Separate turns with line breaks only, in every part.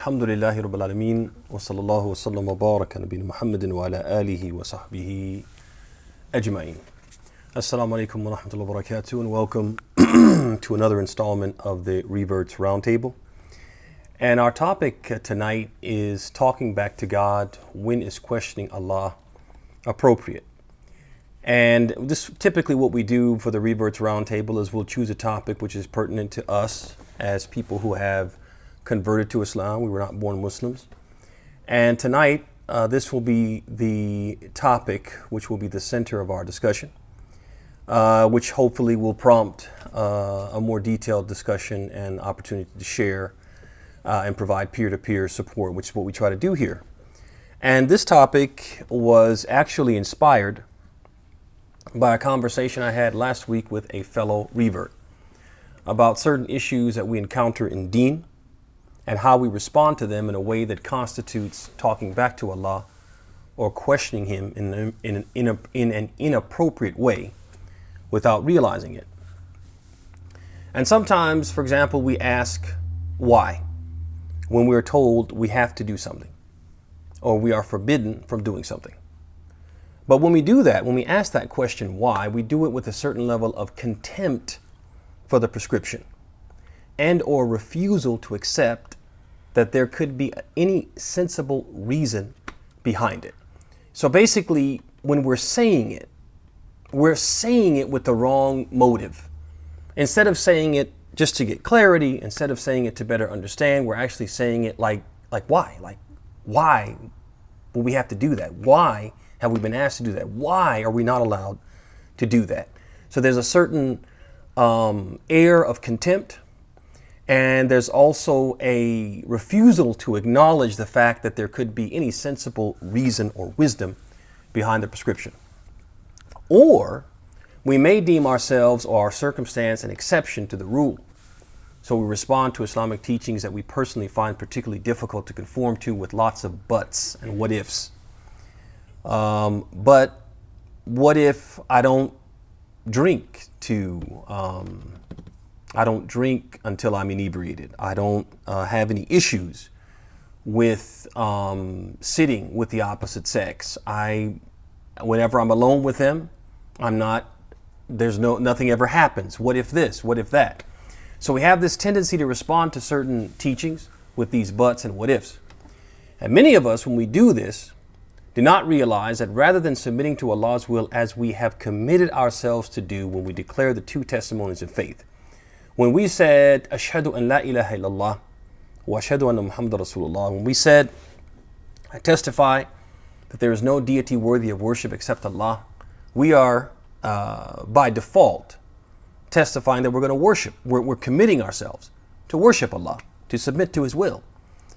Alhamdulillahi Rabbil Alameen wa sallallahu wa sallam wa baraka nabina Muhammadin wa ala alihi wa sahbihi ajma'in. Assalamu alaikum wa rahmatullahi wa barakatuh, and welcome to another installment of the Reverts Roundtable. And our topic tonight is talking back to God. When is questioning Allah appropriate? And this typically what we do for the Reverts Roundtable is we'll choose a topic which is pertinent to us as people who have converted to Islam. We were not born Muslims. And tonight, this will be the topic which will be the center of our discussion, which hopefully will prompt a more detailed discussion and opportunity to share and provide peer-to-peer support, which is what we try to do here. And this topic was actually inspired by a conversation I had last week with a fellow revert about certain issues that we encounter in Deen, and how we respond to them in a way that constitutes talking back to Allah or questioning Him in an inappropriate way without realizing it. And sometimes, for example, we ask why when we're told we have to do something or we are forbidden from doing something. But when we do that, when we ask that question why, we do it with a certain level of contempt for the prescription and or refusal to accept that there could be any sensible reason behind it. So basically, when we're saying it with the wrong motive. Instead of saying it just to get clarity, instead of saying it to better understand, we're actually saying it like why? Like, why will we have to do that? Why have we been asked to do that? Why are we not allowed to do that? So there's a certain air of contempt. And there's also a refusal to acknowledge the fact that there could be any sensible reason or wisdom behind the prescription. Or we may deem ourselves or our circumstance an exception to the rule. So we respond to Islamic teachings that we personally find particularly difficult to conform to with lots of buts and what ifs. But what if I don't drink I don't drink until I'm inebriated. I don't have any issues with sitting with the opposite sex. Whenever I'm alone with them, nothing ever happens. What if this? What if that? So we have this tendency to respond to certain teachings with these buts and what ifs. And many of us, when we do this, do not realize that rather than submitting to Allah's will as we have committed ourselves to do when we declare the two testimonies of faith, when we said, Ashhadu an la ilaha illallah wa ashhadu anna Muhammad Rasulullah, when we said, I testify that there is no deity worthy of worship except Allah, we are by default testifying that we're going to worship. We're committing ourselves to worship Allah, to submit to His will.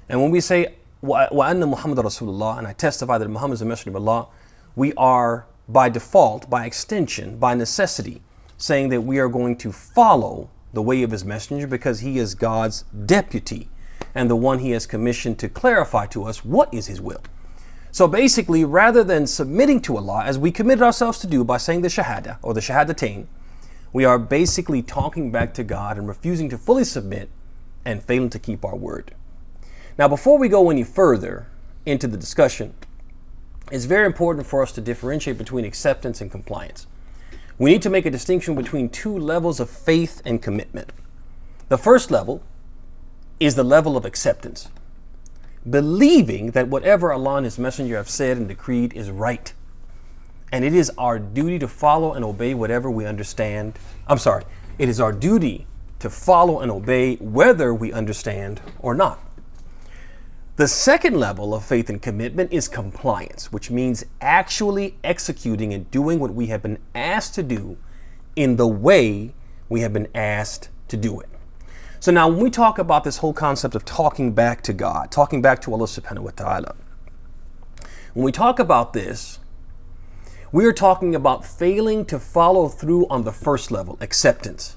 And when we say, wa anna Muhammad Rasulullah, and I testify that Muhammad is the messenger of Allah, we are by default, by extension, by necessity, saying that we are going to follow the way of His messenger because he is God's deputy and the one He has commissioned to clarify to us what is His will. So basically, rather than submitting to Allah as we committed ourselves to do by saying the shahada or the shahadatain, we are basically talking back to God and refusing to fully submit and failing to keep our word. Now, before we go any further into the discussion, it's very important for us to differentiate between acceptance and compliance. We need to make a distinction between two levels of faith and commitment. The first level is the level of acceptance, believing that whatever Allah and His messenger have said and decreed is right. And it is our duty to follow and obey whatever we understand. It is our duty to follow and obey whether we understand or not. The second level of faith and commitment is compliance, which means actually executing and doing what we have been asked to do in the way we have been asked to do it. So now when we talk about this whole concept of talking back to God, talking back to Allah subhanahu wa ta'ala, when we talk about this, we are talking about failing to follow through on the first level, acceptance,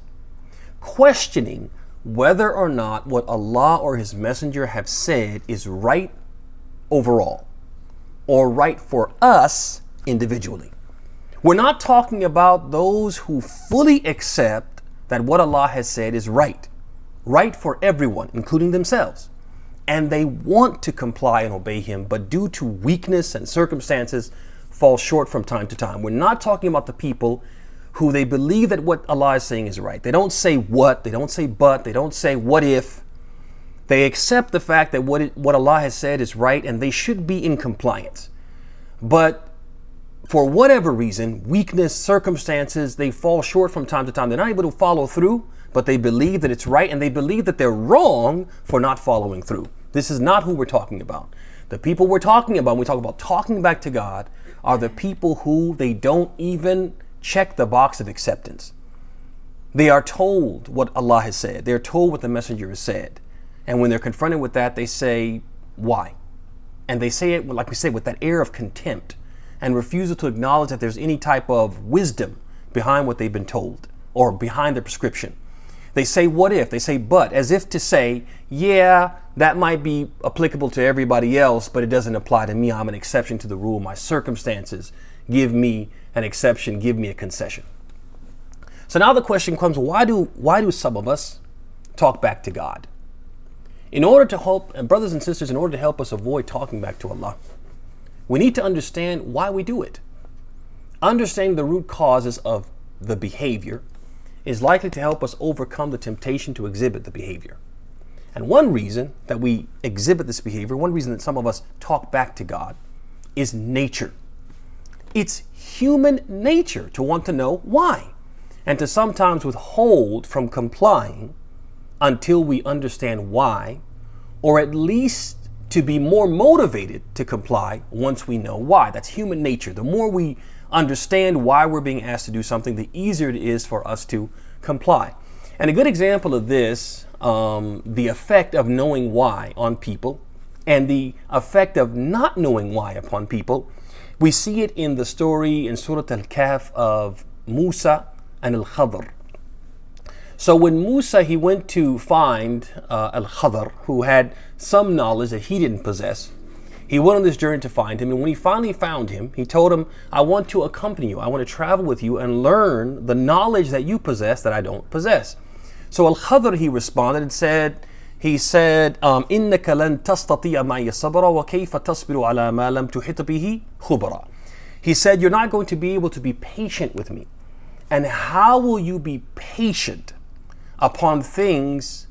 questioning whether or not what Allah or His messenger have said is right overall or right for us individually. We're not talking about those who fully accept that what Allah has said is right for everyone, including themselves. and they want to comply and obey him, but due to weakness and circumstances fall short from time to time. We're not talking about the people who they believe that what Allah is saying is right. They don't say what, they don't say but, they don't say what if. They accept the fact that what Allah has said is right and they should be in compliance. But for whatever reason, weakness, circumstances, they fall short from time to time. They're not able to follow through, but they believe that it's right and they believe that they're wrong for not following through. This is not who we're talking about. The people we're talking about, when we talk about talking back to God, are the people who they don't even check the box of acceptance. They are told what Allah has said. They're told what the messenger has said. And when they're confronted with that, they say, why? And they say it, like we say, with that air of contempt and refusal to acknowledge that there's any type of wisdom behind what they've been told or behind their prescription. They say, what if? They say, but, as if to say, yeah, that might be applicable to everybody else, but it doesn't apply to me. I'm an exception to the rule. My circumstances give me an exception, give me a concession. So now the question comes, why do some of us talk back to God? In order to help, and brothers and sisters, in order to help us avoid talking back to Allah, we need to understand why we do it. Understanding the root causes of the behavior is likely to help us overcome the temptation to exhibit the behavior. And one reason that we exhibit this behavior, one reason that some of us talk back to God, is nature. It's human nature to want to know why, and to sometimes withhold from complying until we understand why, or at least to be more motivated to comply once we know why. That's human nature. The more we understand why we're being asked to do something, the easier it is for us to comply. And a good example of this, the effect of knowing why on people and the effect of not knowing why upon people, we see it in the story in Surah Al-Kahf of Musa and Al-Khadr. So when Musa, he went to find Al-Khadr, who had some knowledge that he didn't possess, he went on this journey to find him. And when he finally found him, he told him, I want to accompany you. I want to travel with you and learn the knowledge that you possess that I don't possess. So Al-Khadr, he responded and said, إِنَّكَ لَن تَسْتَطِيعَ مَعِيَ صَبْرًا وَكَيْفَ تَصْبِرُ عَلَى مَا لَمْ تُحِطْ بِهِ خُبْرًا. He said, you're not going to be able to be patient with me. And how will you be patient upon things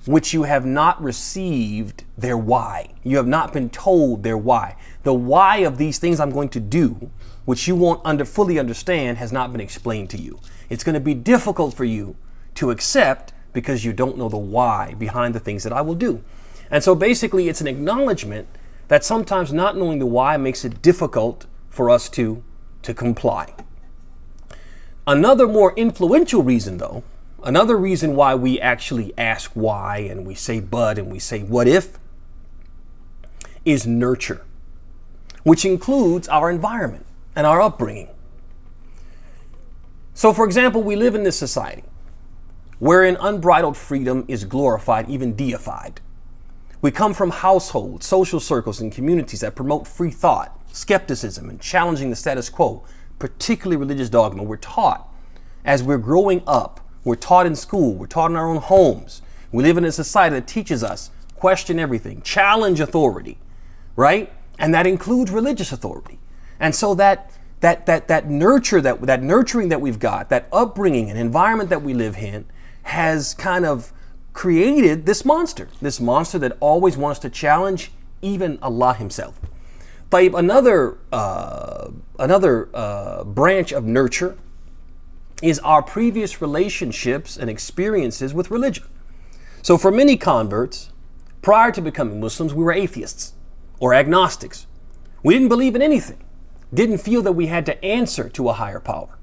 which you have not received their why? You have not been told their why. The why of these things I'm going to do, which you won't fully understand, has not been explained to you. It's going to be difficult for you to accept because you don't know the why behind the things that I will do. And so basically it's an acknowledgement that sometimes not knowing the why makes it difficult for us to comply. Another more influential reason though, another reason why we actually ask why and we say but and we say what if, is nurture, which includes our environment and our upbringing. So for example, we live in this society wherein unbridled freedom is glorified, even deified. We come from households, social circles, and communities that promote free thought, skepticism, and challenging the status quo, particularly religious dogma. We're taught as we're growing up, we're taught in school, we're taught in our own homes. We live in a society that teaches us question everything, challenge authority, right? And that includes religious authority. And so that nurturing that we've got, that upbringing and environment that we live in, has kind of created this monster that always wants to challenge even Allah himself. Another branch of nurture is our previous relationships and experiences with religion. So for many converts, prior to becoming Muslims, we were atheists or agnostics. We didn't believe in anything, didn't feel that we had to answer to a higher power.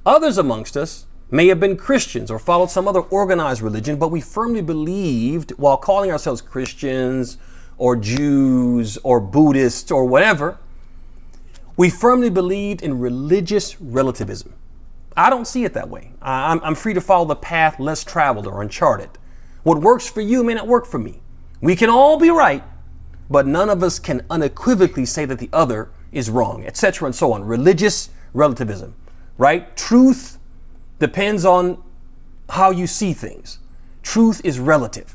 Others amongst us may have been Christians or followed some other organized religion, but we firmly believed, while calling ourselves Christians or Jews or Buddhists or whatever, we firmly believed in religious relativism. I don't see it that way. I'm free to follow the path less traveled or uncharted. What works for you may not work for me. We can all be right, but none of us can unequivocally say that the other is wrong, etc. and so on. Religious relativism, right? Truth depends on how you see things. Truth is relative.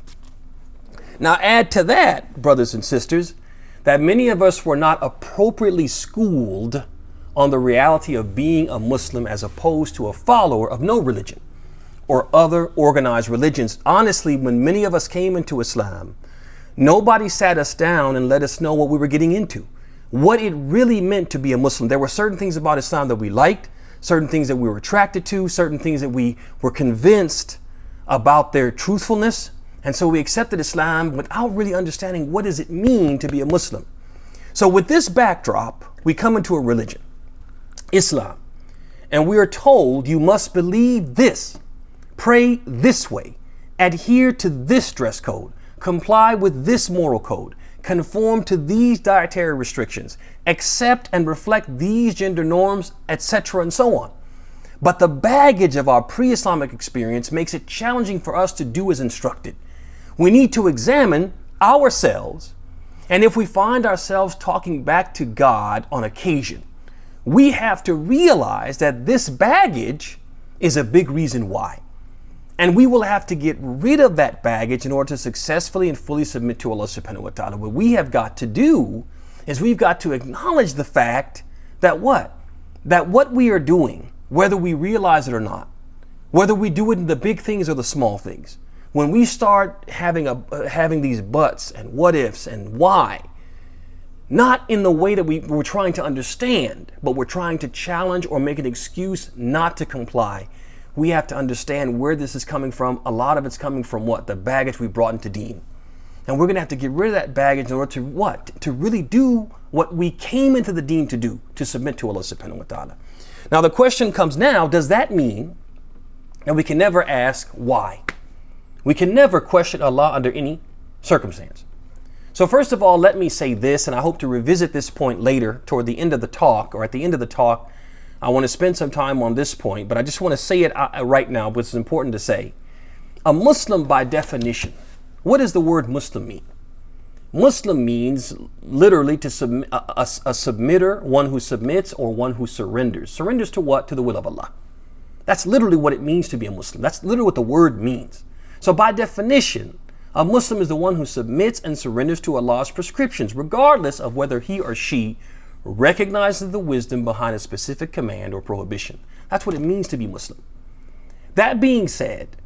Now add to that, brothers and sisters, that many of us were not appropriately schooled on the reality of being a Muslim as opposed to a follower of no religion or other organized religions. Honestly, when many of us came into Islam, nobody sat us down and let us know what we were getting into, what it really meant to be a Muslim. There were certain things about Islam that we liked, certain things that we were attracted to, certain things that we were convinced about their truthfulness. And so we accepted Islam without really understanding what does it mean to be a Muslim. So with this backdrop, we come into a religion, Islam, and we are told you must believe this, pray this way, adhere to this dress code, comply with this moral code, conform to these dietary restrictions, accept and reflect these gender norms, etc., and so on. But the baggage of our pre-Islamic experience makes it challenging for us to do as instructed. We need to examine ourselves, and if we find ourselves talking back to God on occasion, we have to realize that this baggage is a big reason why. And we will have to get rid of that baggage in order to successfully and fully submit to Allah subhanahu wa ta'ala. What we have got to do is we've got to acknowledge the fact that what we are doing, whether we realize it or not, whether we do it in the big things or the small things, when we start having these buts and what ifs and why, not in the way that we're trying to understand, but we're trying to challenge or make an excuse not to comply, we have to understand where this is coming from. A lot of it's coming from what? The baggage we brought into deen. And we're going to have to get rid of that baggage in order to what? To really do what we came into the deen to do, to submit to Allah subhanahu wa ta'ala. Now the question comes now, does that mean that we can never ask why? We can never question Allah under any circumstance. So first of all, let me say this, and I hope to revisit this point later toward the end of the talk, or at the end of the talk. I want to spend some time on this point, but I just want to say it right now, but it's important to say. A Muslim, by definition, what does the word Muslim mean? Muslim means literally a submitter, one who submits or one who surrenders. Surrenders to what? To the will of Allah. That's literally what it means to be a Muslim. That's literally what the word means. So by definition, a Muslim is the one who submits and surrenders to Allah's prescriptions, regardless of whether he or she recognizes the wisdom behind a specific command or prohibition. That's what it means to be Muslim. That being said,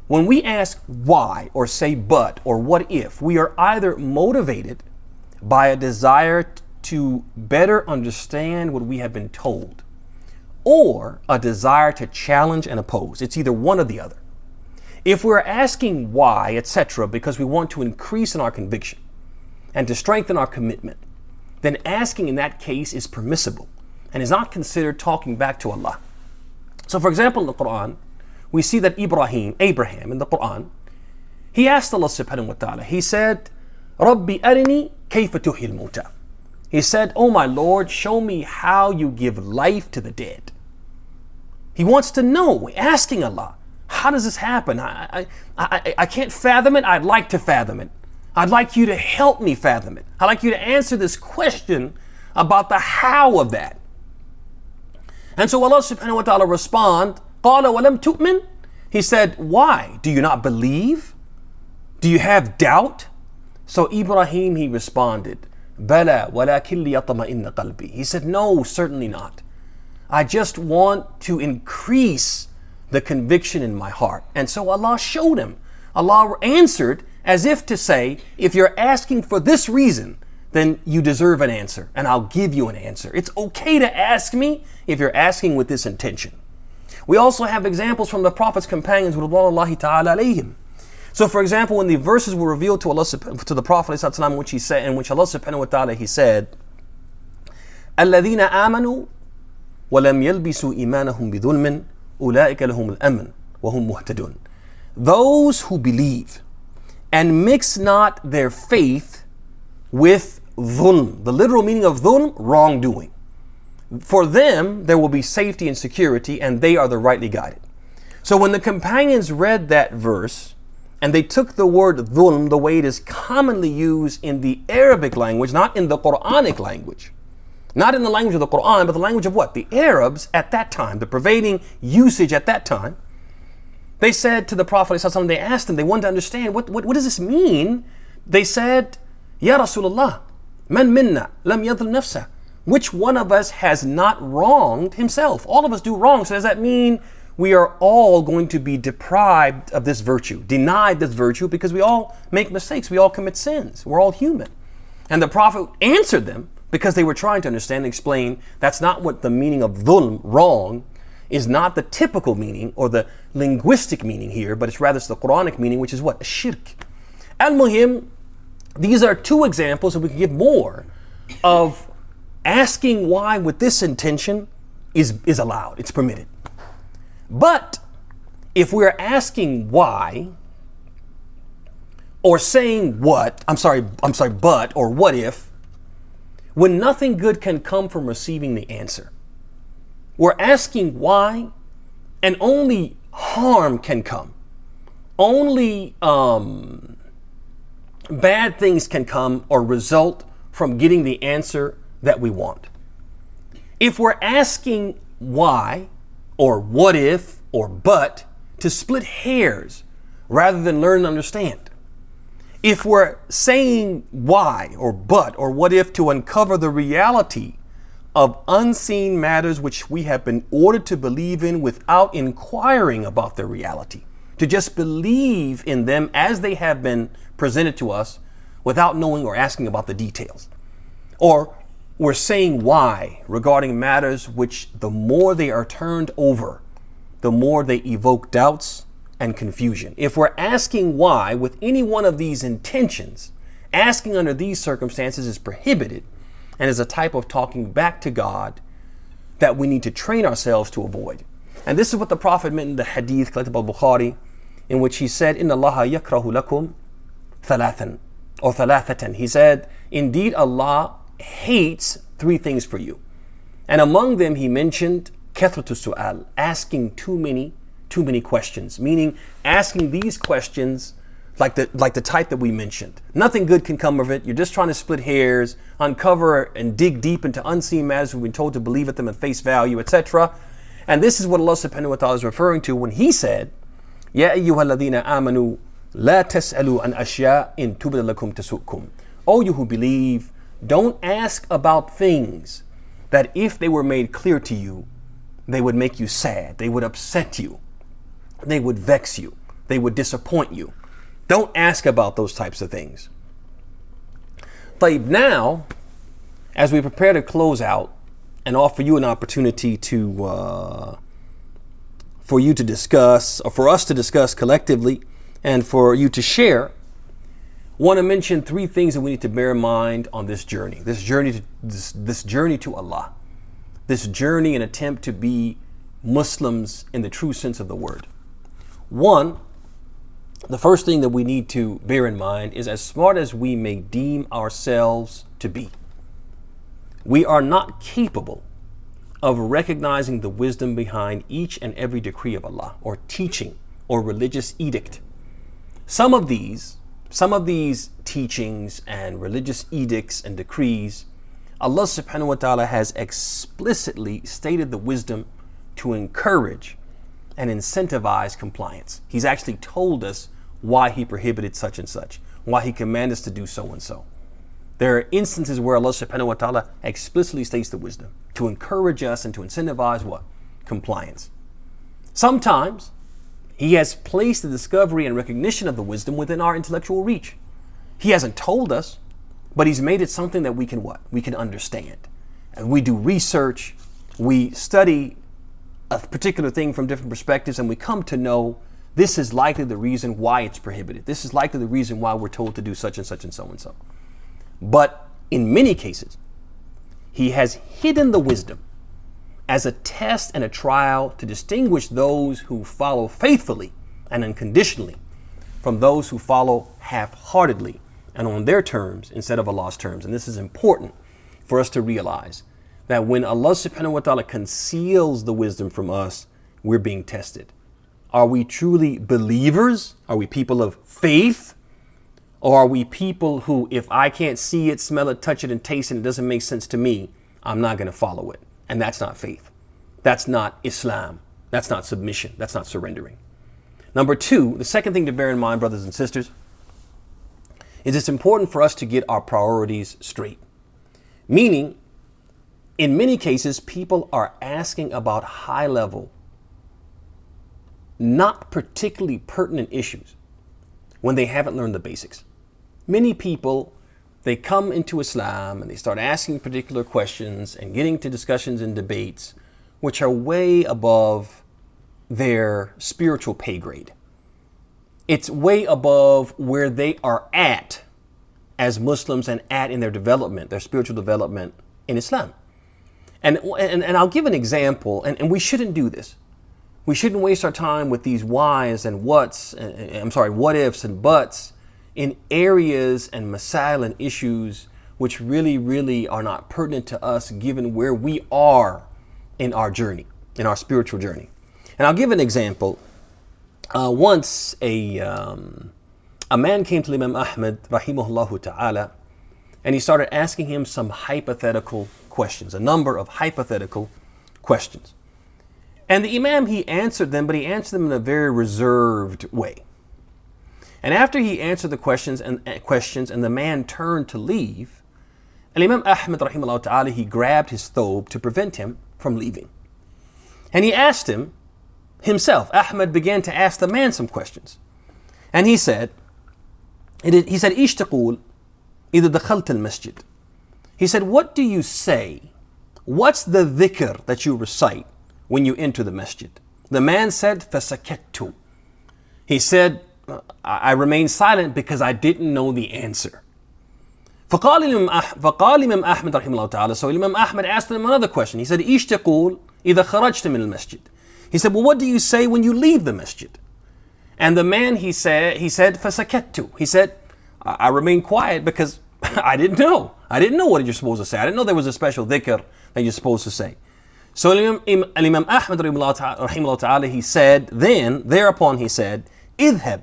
when we ask why or say but or what if, we are either motivated by a desire to better understand what we have been told or a desire to challenge and oppose. It's either one or the other. If we're asking why, etc., because we want to increase in our conviction and to strengthen our commitment, then asking in that case is permissible and is not considered talking back to Allah. So for example, in the Quran, we see that Abraham in the Quran, he asked Allah subhanahu wa ta'ala, he said, Rabbi arini kayfa tuhil muta. He said, oh my Lord, show me how you give life to the dead. He wants to know, asking Allah, how does this happen? I can't fathom it. I'd like to fathom it. I'd like you to help me fathom it. I'd like you to answer this question about the how of that. And so Allah subhanahu wa ta'ala respond, قَالَ وَلَمْ تُؤْمِنْ. He said, why? Do you not believe? Do you have doubt? So Ibrahim, he responded, بَلَى وَلَكِنْ لِيَطْمَئِنَّ قَلْبِي. He said, no, certainly not. I just want to increase the conviction in my heart. And so Allah showed him. Allah answered as if to say, if you're asking for this reason, then you deserve an answer and I'll give you an answer. It's okay to ask me if you're asking with this intention. We also have examples from the Prophet's companions, ridwanullahi ta'ala alayhim. So for example, when the verses were revealed to Allah, to the Prophet ﷺ, which he said, in which Allah subhanahu wa ta'ala, he said, الَّذِينَ آمَنُوا وَلَمْ يَلْبِسُوا إِيمَانَهُمْ بِظُلْمٍ أُولَٰئِكَ لَهُمُ الْأَمْنُ وَهُمْ مُهْتَدُونَ. Those who believe and mix not their faith with dhulm. The literal meaning of dhulm, wrongdoing. For them, there will be safety and security, and they are the rightly guided. So when the companions read that verse, and they took the word dhulm the way it is commonly used in the Arabic language, not in the Quranic language, not in the language of the Quran, but the language of what? The Arabs at that time, the pervading usage at that time. They said to the Prophet, they asked him, they wanted to understand, what does this mean They said, Ya Rasulullah, man minna lam yadhlim nafsa. Which one of us has not wronged himself? All of us do wrong. So does that mean we are all going to be deprived of this virtue, denied this virtue, because we all make mistakes, we all commit sins, we're all human? And the Prophet answered them, because they were trying to understand and explain that's not what the meaning of dhulm, wrong, is not the typical meaning or the linguistic meaning here, but it's rather the Quranic meaning, which is what? Shirk. Al-Muhim, these are two examples, and we can give more, of asking why with this intention is allowed, it's permitted. But if we're asking why, or saying but, or what if, when nothing good can come from receiving the answer, we're asking why, and only harm can come. Only bad things can come or result from getting the answer that we want. If we're asking why, or what if, or but, to split hairs rather than learn and understand. If we're saying why, or but, or what if to uncover the reality of unseen matters which we have been ordered to believe in without inquiring about their reality, to just believe in them as they have been presented to us without knowing or asking about the details. Or we're saying why regarding matters which the more they are turned over, the more they evoke doubts and confusion. If we're asking why with any one of these intentions, asking under these circumstances is prohibited and is a type of talking back to God that we need to train ourselves to avoid. And this is what the Prophet meant in the hadith collected by Bukhari, in which he said, Inna Allaha yakrahu lakum thalathan, or thalathatan. He said, indeed Allah hates three things for you. And among them he mentioned kathratu su'al, asking too many questions, meaning asking these questions like the type that we mentioned. Nothing good can come of it. You're just trying to split hairs, uncover and dig deep into unseen matters we've been told to believe at them at face value, etc. And this is what Allah subhanahu wa ta'ala is referring to when he said, Ya ayyuhalladhina amanu la tas'alu an ashya in tubda lakum tasukum. O you who believe, don't ask about things that if they were made clear to you, they would make you sad, they would upset you, they would vex you, they would disappoint you. Don't ask about those types of things. But now, as we prepare to close out and offer you an opportunity to, for you to discuss, or for us to discuss collectively, and for you to share, want to mention three things that we need to bear in mind on this journey. This journey to Allah. This journey and attempt to be Muslims in the true sense of the word. One, the first thing that we need to bear in mind is, as smart as we may deem ourselves to be, we are not capable of recognizing the wisdom behind each and every decree of Allah, or teaching, or religious edict. Some of these teachings and religious edicts and decrees, Allah subhanahu wa ta'ala has explicitly stated the wisdom to encourage and incentivize compliance. He's actually told us why he prohibited such and such, why he commanded us to do so and so. There are instances where Allah subhanahu wa ta'ala explicitly states the wisdom to encourage us and to incentivize what? Compliance. Sometimes he has placed the discovery and recognition of the wisdom within our intellectual reach. He hasn't told us, but he's made it something that we can what? We can understand. And we do research, we study a particular thing from different perspectives, and we come to know this is likely the reason why it's prohibited. This is likely the reason why we're told to do such and such and so and so. But in many cases, he has hidden the wisdom as a test and a trial to distinguish those who follow faithfully and unconditionally from those who follow half-heartedly and on their terms instead of Allah's terms. And this is important for us to realize, that when Allah subhanahu wa ta'ala conceals the wisdom from us, we're being tested. Are we truly believers? Are we people of faith? Or are we people who, if I can't see it, smell it, touch it, and taste it, it doesn't make sense to me, I'm not going to follow it? And that's not faith. That's not Islam. That's not submission. That's not surrendering. Number two, the second thing to bear in mind, brothers and sisters, is it's important for us to get our priorities straight. Meaning, in many cases, people are asking about high level, not particularly pertinent issues when they haven't learned the basics. Many people, they come into Islam and they start asking particular questions and getting to discussions and debates which are way above their spiritual pay grade. It's way above where they are at as Muslims and at in their development, their spiritual development in Islam. And I'll give an example, and we shouldn't do this. We shouldn't waste our time with these whys and what ifs and buts in areas and masail and issues which really are not pertinent to us given where we are in our journey, in our spiritual journey. And I'll give an example. Once a man came to Imam Ahmad, rahimahullah ta'ala, and he started asking him some hypothetical questions, a number of hypothetical questions. And the Imam, he answered them, but he answered them in a very reserved way. And after he answered the questions and the man turned to leave, and Imam Ahmad, rahimahullah ta'ala, he grabbed his thobe to prevent him from leaving. And he asked him himself, Ahmad began to ask the man some questions. And he said, إيش تقول إذا دخلت المسجد? He said, what do you say? What's the dhikr that you recite when you enter the masjid? The man said, فسكت. He said, I remained silent because I didn't know the answer. فقال إمام أحمد رحمه الله تعالى. So Imam Ahmad asked him another question. He said, إيش تقول إذا خرجت من المسجد? He said, well, what do you say when you leave the masjid? And the man, he said, فسكت. He said, I remained quiet because I didn't know. I didn't know what you're supposed to say. I didn't know there was a special dhikr that you're supposed to say. So Imam Ahmad rahimahullah ta'ala, he said, thereupon he said, اذهب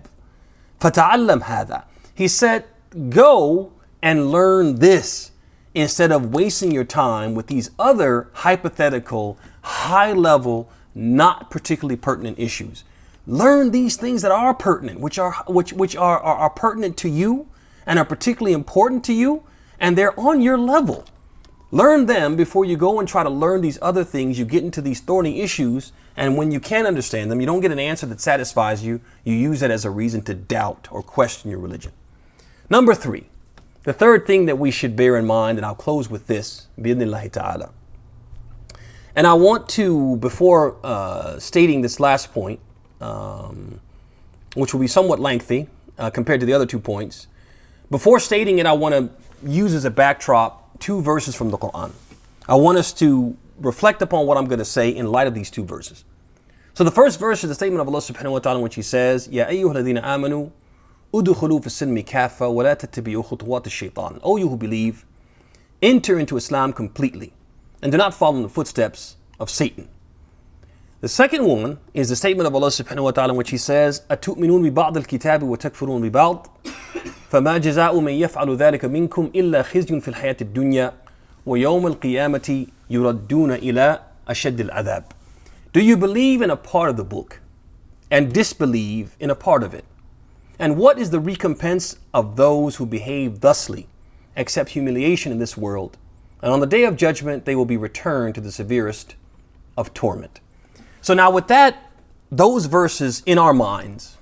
فتعلم هذا. He said, go and learn this instead of wasting your time with these other hypothetical, high level, not particularly pertinent issues. Learn these things that are pertinent, which are pertinent to you and are particularly important to you, and they're on your level. Learn them before you go and try to learn these other things. You get into these thorny issues, and when you can't understand them, you don't get an answer that satisfies you. You use it as a reason to doubt or question your religion. Number 3, the third thing that we should bear in mind, and I'll close with this, bi'idhnillahi ta'ala. And I want to, before stating this last point, which will be somewhat lengthy compared to the other 2 points, before stating it, I want to use as a backdrop 2 verses from the Quran. I want us to reflect upon what I'm going to say in light of these 2 verses. So the first verse is the statement of Allah subhanahu wa ta'ala in which he says, Ya ayyuha alladhina amanu, udkhulu fi silmi kafa wa la tattabi'u khutuwat ash-shaytan. O you who believe, enter into Islam completely and do not follow in the footsteps of Satan. The second one is the statement of Allah subhanahu wa ta'ala in which he says, أَتُؤْمِنُونَ بِبَعْضِ الْكِتَابِ وَتَكْفُرُونَ بِبَعْضِ فَمَا جَزَاءُ مَنْ يَفْعَلُ ذَلِكَ مِنْكُمْ إِلَّا خِزْيٌ فِي الْحَيَاةِ الدُّنْيَا وَيَوْمَ الْقِيَامَةِ يُرَدُّونَ إِلَىٰ أَشَدِّ الْعَذَابِ. Do you believe in a part of the book and disbelieve in a part of it? And what is the recompense of those who behave thusly, except humiliation in this world? And on the day of judgment, they will be returned to the severest of torment. So now with that, those verses in our minds,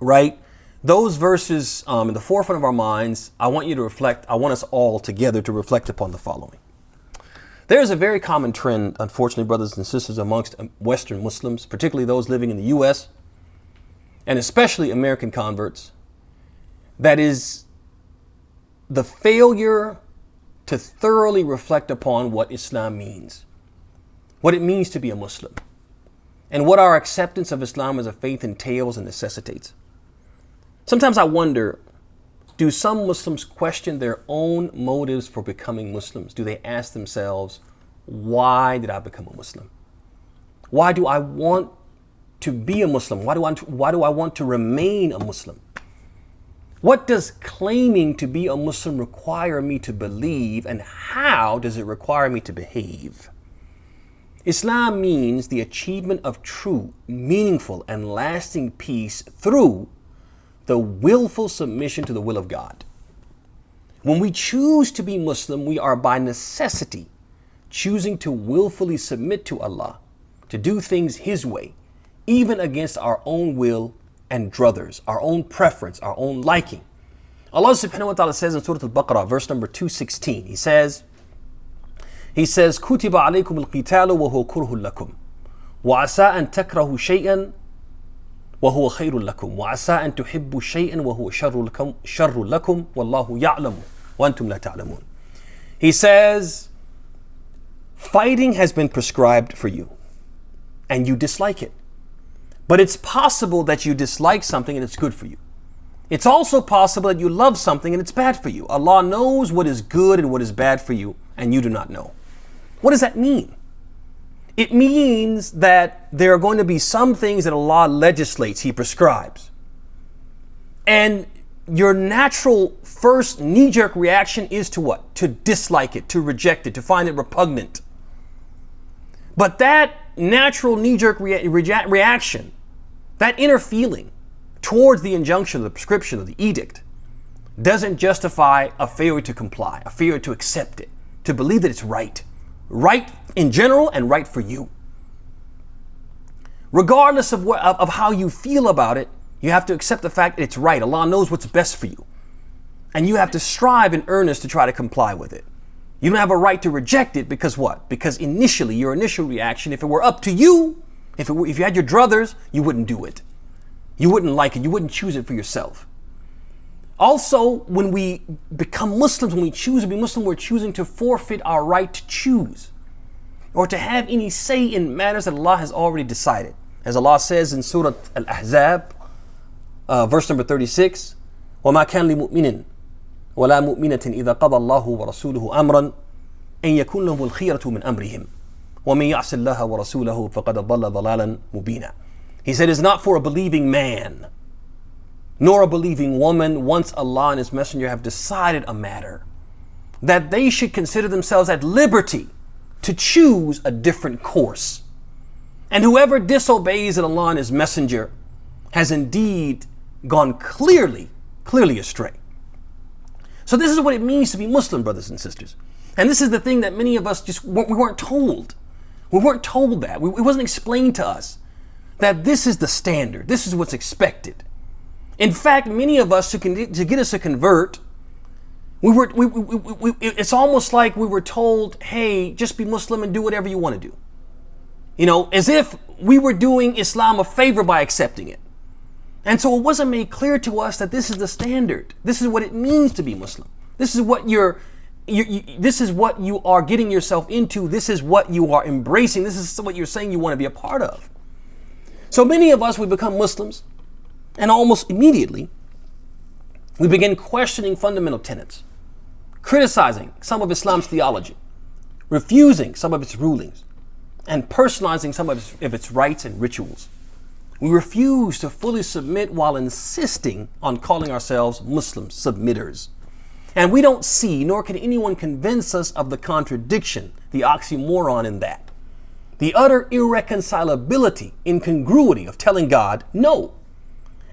right? Those verses in the forefront of our minds, I want us all together to reflect upon the following. There is a very common trend, unfortunately, brothers and sisters, amongst Western Muslims, particularly those living in the U.S., and especially American converts, that is the failure to thoroughly reflect upon what Islam means, what it means to be a Muslim, and what our acceptance of Islam as a faith entails and necessitates. Sometimes I wonder, do some Muslims question their own motives for becoming Muslims? Do they ask themselves, why did I become a Muslim? Why do I want to be a Muslim? Why do I want to remain a Muslim? What does claiming to be a Muslim require me to believe, and how does it require me to behave? Islam means the achievement of true, meaningful, and lasting peace through the willful submission to the will of God. When we choose to be Muslim, we are by necessity choosing to willfully submit to Allah, to do things His way, even against our own will and druthers, our own preference, our own liking. Allah subhanahu wa ta'ala says in Surah Al-Baqarah, verse number 216, He says, كُتِبَ عَلَيْكُمُ الْقِتَالُ وَهُوَ كُرْهٌ لَكُمْ وَعَسَىٰ أَن تَكْرَهُ شَيْئًا وَهُوَ خَيْرٌ لَكُمْ وَعَسَىٰ أَن تُحِبُّوا شَيْئًا وَهُوَ شَرٌ لَكُمْ وَاللَّهُ يَعْلَمُ وَأَنْتُمْ لَا تَعْلَمُونَ. He says, fighting has been prescribed for you and you dislike it. But it's possible that you dislike something and it's good for you. It's also possible that you love something and it's bad for you. Allah knows what is good and what is bad for you, and you do not know. What does that mean? It means that there are going to be some things that Allah legislates, He prescribes. And your natural first knee-jerk reaction is to what? To dislike it, to reject it, to find it repugnant. But that natural knee-jerk reaction, that inner feeling towards the injunction, the prescription, or the edict, doesn't justify a failure to comply, a failure to accept it, to believe that it's right. Right in general and right for you. Regardless of how you feel about it, you have to accept the fact that it's right. Allah knows what's best for you. And you have to strive in earnest to try to comply with it. You don't have a right to reject it because what? Because initially, your initial reaction, if it were up to you, if you had your druthers, you wouldn't do it. You wouldn't like it. You wouldn't choose it for yourself. Also, when we become Muslims, when we choose to be Muslim, we're choosing to forfeit our right to choose or to have any say in matters that Allah has already decided. As Allah says in Surah Al-Ahzab, verse number 36, وَمَا كَانَ لِمُؤْمِنٍ وَلَا مُؤْمِنَةٍ إِذَا قَضَى اللَّهُ وَرَسُولُهُ أَمْرًا أَن يَكُنَ لَهُمُ الْخِيَرَةُ مِنْ أَمْرِهِمْ وَمَن يَعْصِ اللَّهَ وَرَسُولَهُ فَقَدْ ضَلَّ ضَلَالًا مُبِينًا. He said, it's not for a believing man, nor a believing woman, once Allah and His Messenger have decided a matter, that they should consider themselves at liberty to choose a different course. And whoever disobeys Allah and His Messenger has indeed gone clearly astray. So this is what it means to be Muslim, brothers and sisters. And this is the thing that many of us we weren't told. We weren't told that. It wasn't explained to us that this is the standard. This is what's expected. In fact, many of us, to get us to convert, it's almost like we were told, hey, just be Muslim and do whatever you want to do. You know, as if we were doing Islam a favor by accepting it. And so it wasn't made clear to us that this is the standard. This is what it means to be Muslim. This is what this is what you are getting yourself into. This is what you are embracing. This is what you're saying you want to be a part of. So many of us, we become Muslims, and almost immediately, we begin questioning fundamental tenets, criticizing some of Islam's theology, refusing some of its rulings, and personalizing some of its rites and rituals. We refuse to fully submit while insisting on calling ourselves Muslim submitters. And we don't see, nor can anyone convince us of the contradiction, the oxymoron in that. The utter irreconcilability, incongruity of telling God no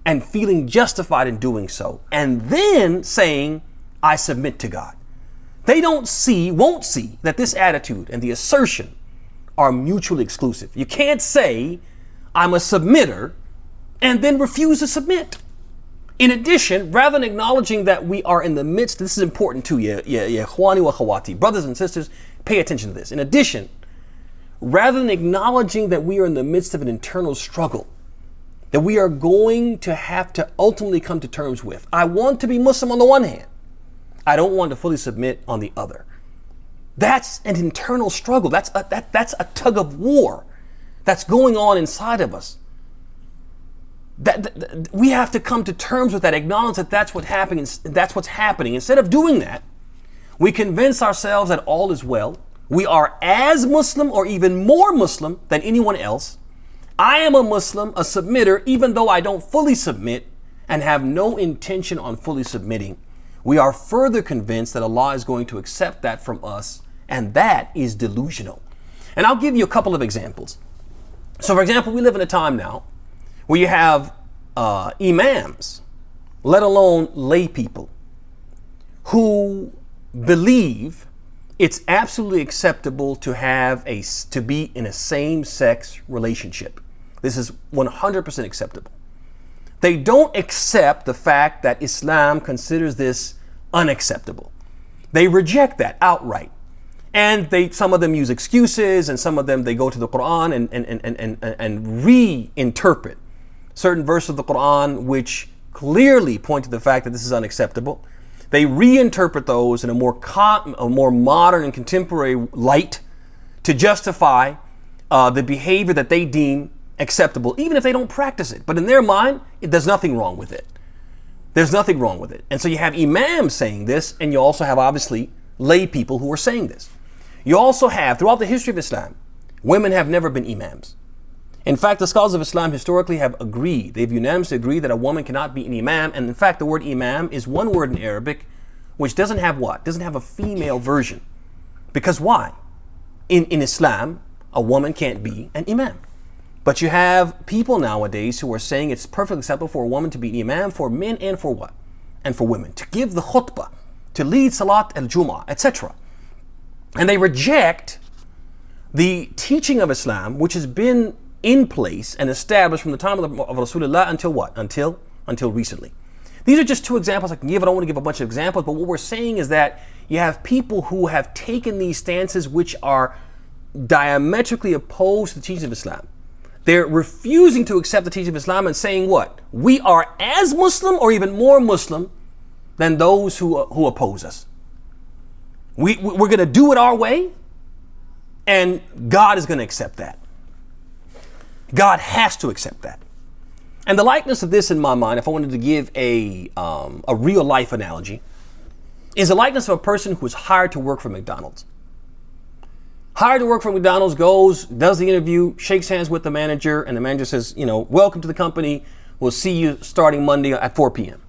and feeling justified in doing so, and then saying, I submit to God. They won't see that this attitude and the assertion are mutually exclusive. You can't say, I'm a submitter, and then refuse to submit. In addition, rather than acknowledging that we are in the midst, this is important too, ikhwani wa akhawati, brothers and sisters, pay attention to this. In addition, rather than acknowledging that we are in the midst of an internal struggle that we are going to have to ultimately come to terms with. I want to be Muslim on the one hand. I don't want to fully submit on the other. That's an internal struggle. That's a tug of war that's going on inside of us. That we have to come to terms with that, acknowledge that that's what's happening. Instead of doing that, we convince ourselves that all is well. We are as Muslim or even more Muslim than anyone else. I am a Muslim, a submitter, even though I don't fully submit and have no intention on fully submitting. We are further convinced that Allah is going to accept that from us, and that is delusional. And I'll give you a couple of examples. So for example, we live in a time now where you have imams let alone lay people, who believe it's absolutely acceptable to be in a same-sex relationship. This is 100% acceptable. They don't accept the fact that Islam considers this unacceptable. They reject that outright. And some of them use excuses, and some of them, they go to the Quran and reinterpret certain verses of the Quran which clearly point to the fact that this is unacceptable. They reinterpret those in a more modern and contemporary light to justify the behavior that they deem acceptable, even if they don't practice it. But in their mind, there's nothing wrong with it. There's nothing wrong with it. And so you have imams saying this, and you also have obviously lay people who are saying this. You also have, throughout the history of Islam, women have never been imams. In fact, the scholars of Islam historically have agreed, they've unanimously agreed that a woman cannot be an imam. And in fact, the word imam is one word in Arabic, which doesn't have what? Doesn't have a female version. Because why? In Islam, a woman can't be an imam. But you have people nowadays who are saying it's perfectly acceptable for a woman to be an imam, for men and for what? And for women. To give the khutbah, to lead salat al-jum'ah, etc. And they reject the teaching of Islam, which has been in place and established from the time of Rasulullah until what? Until recently. These are just two examples I can give. I don't want to give a bunch of examples, but what we're saying is that you have people who have taken these stances which are diametrically opposed to the teaching of Islam. They're refusing to accept the teaching of Islam and saying what? We are as Muslim or even more Muslim than those who oppose us. We're going to do it our way, and God is going to accept that. God has to accept that. And the likeness of this in my mind, if I wanted to give a real life analogy, is the likeness of a person who is hired to work for McDonald's. Hired to work for McDonald's, goes, does the interview, shakes hands with the manager, and the manager says, welcome to the company. We'll see you starting Monday at 4 p.m.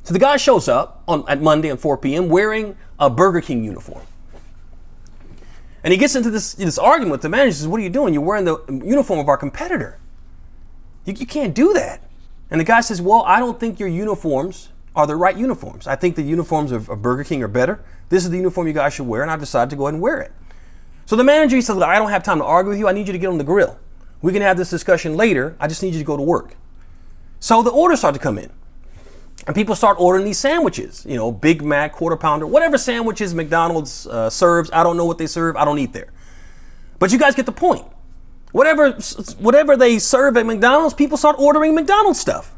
So the guy shows up at Monday at 4 p.m. wearing a Burger King uniform. And he gets into this argument with the manager. He says, what are you doing? You're wearing the uniform of our competitor. You can't do that. And the guy says, well, I don't think your uniforms are the right uniforms. I think the uniforms of Burger King are better. This is the uniform you guys should wear, and I've decided to go ahead and wear it. So the manager, he says, I don't have time to argue with you. I need you to get on the grill. We can have this discussion later. I just need you to go to work. So the orders start to come in. And people start ordering these sandwiches, Big Mac, Quarter Pounder, whatever sandwiches McDonald's serves. I don't know what they serve. I don't eat there. But you guys get the point. Whatever they serve at McDonald's, people start ordering McDonald's stuff.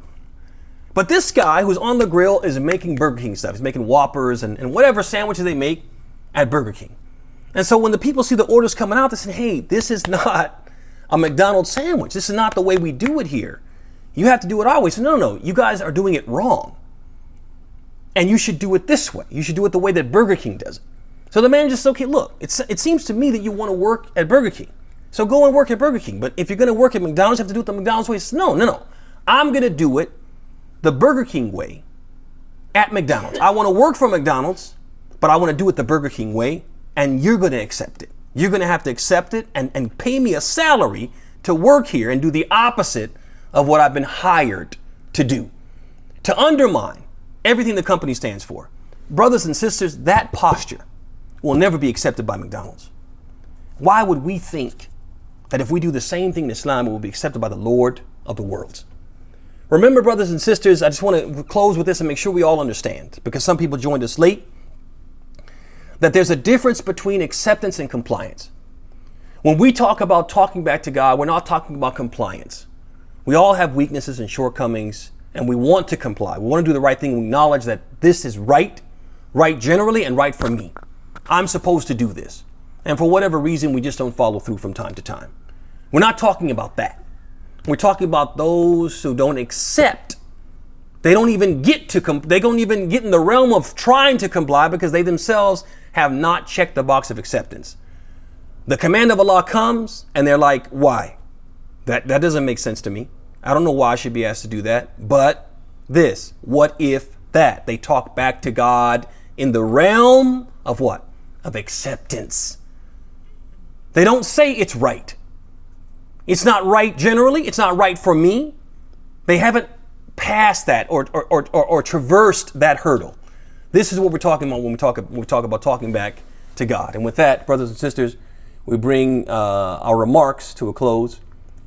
But this guy who's on the grill is making Burger King stuff. He's making Whoppers and whatever sandwiches they make at Burger King. And so when the people see the orders coming out, they say, hey, this is not a McDonald's sandwich. This is not the way we do it here. You have to do it our way. So no, you guys are doing it wrong. And you should do it this way. You should do it the way that Burger King does it. So the manager says, okay, look, it seems to me that you want to work at Burger King. So go and work at Burger King. But if you're going to work at McDonald's, you have to do it the McDonald's way. He says, no. I'm going to do it the Burger King way at McDonald's. I want to work for McDonald's, but I want to do it the Burger King way. And you're going to accept it. You're going to have to accept it and pay me a salary to work here and do the opposite of what I've been hired to do, to undermine everything the company stands for. Brothers and sisters, that posture will never be accepted by McDonald's. Why would we think that if we do the same thing in Islam, it will be accepted by the Lord of the worlds? Remember, brothers and sisters, I just want to close with this and make sure we all understand, because some people joined us late, that there's a difference between acceptance and compliance. When we talk about talking back to God, we're not talking about compliance. We all have weaknesses and shortcomings, and we want to comply. We want to do the right thing. We acknowledge that this is right generally, and right for me. I'm supposed to do this. And for whatever reason, we just don't follow through from time to time. We're not talking about that. We're talking about those who don't accept. They don't even get in the realm of trying to comply because they themselves have not checked the box of acceptance. The command of Allah comes and they're like, why? That doesn't make sense to me. I don't know why I should be asked to do that. But this, what if that? They talk back to God in the realm of what? Of acceptance. They don't say it's right. It's not right generally. It's not right for me. They haven't passed that or traversed that hurdle. This is what we're talking about when we talk about talking back to God. And with that, brothers and sisters, we bring our remarks to a close,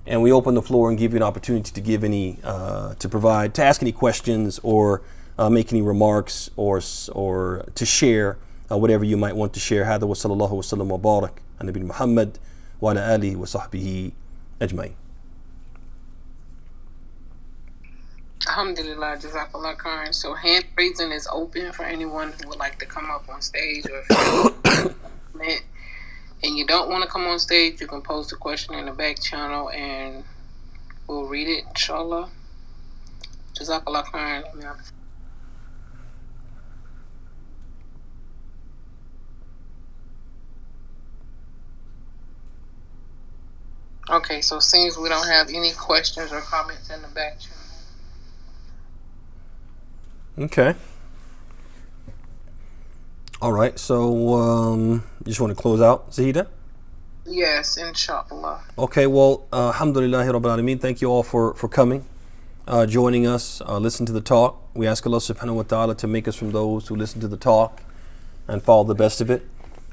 and we open the floor and give you an opportunity to give any, to ask any questions or make any remarks or to share whatever you might want to share. هذا وصلى الله وسلم وبارك على نبينا محمد وعلى آله وصحبه أجمعين.
Alhamdulillah, Jazakallah Khan. So hand raising is open for anyone who would like to come up on stage, or if you and you don't want to come on stage, you can post a question in the back channel and we'll read it, inshallah. Jazakallah Khan. Okay, so it seems we don't have any questions or comments in the back channel.
Okay. All right. So you just want to close out, Zahida?
Yes, inshallah.
Okay. Well, alhamdulillah rabbil alameen. Thank you all for coming, joining us, listen to the talk. We ask Allah subhanahu wa ta'ala to make us from those who listen to the talk and follow the best of it.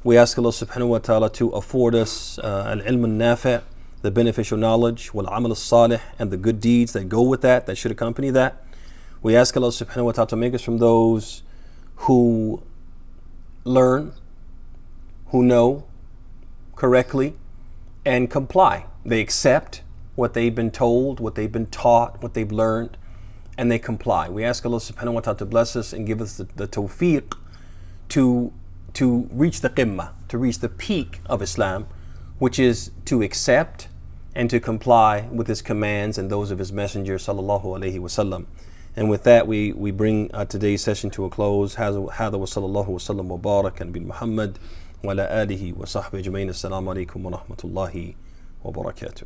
We ask Allah subhanahu wa ta'ala to afford us al-ilm al-nafi', the beneficial knowledge, wal-amal al-salih, and the good deeds that go with that should accompany that. We ask Allah subhanahu wa ta'ala to make us from those who learn, who know correctly, and comply. They accept what they've been told, what they've been taught, what they've learned, and they comply. We ask Allah subhanahu wa ta'ala to bless us and give us the tawfiq to reach the qimma, to reach the peak of Islam, which is to accept and to comply with His commands and those of His Messenger sallallahu alaihi wasallam. And with that, we bring today's session to a close. هذا وصلى الله وسلم وبارك على نبينا محمد وعلى آله وصحبه أجمعين. السلام عليكم ورحمة الله وبركاته.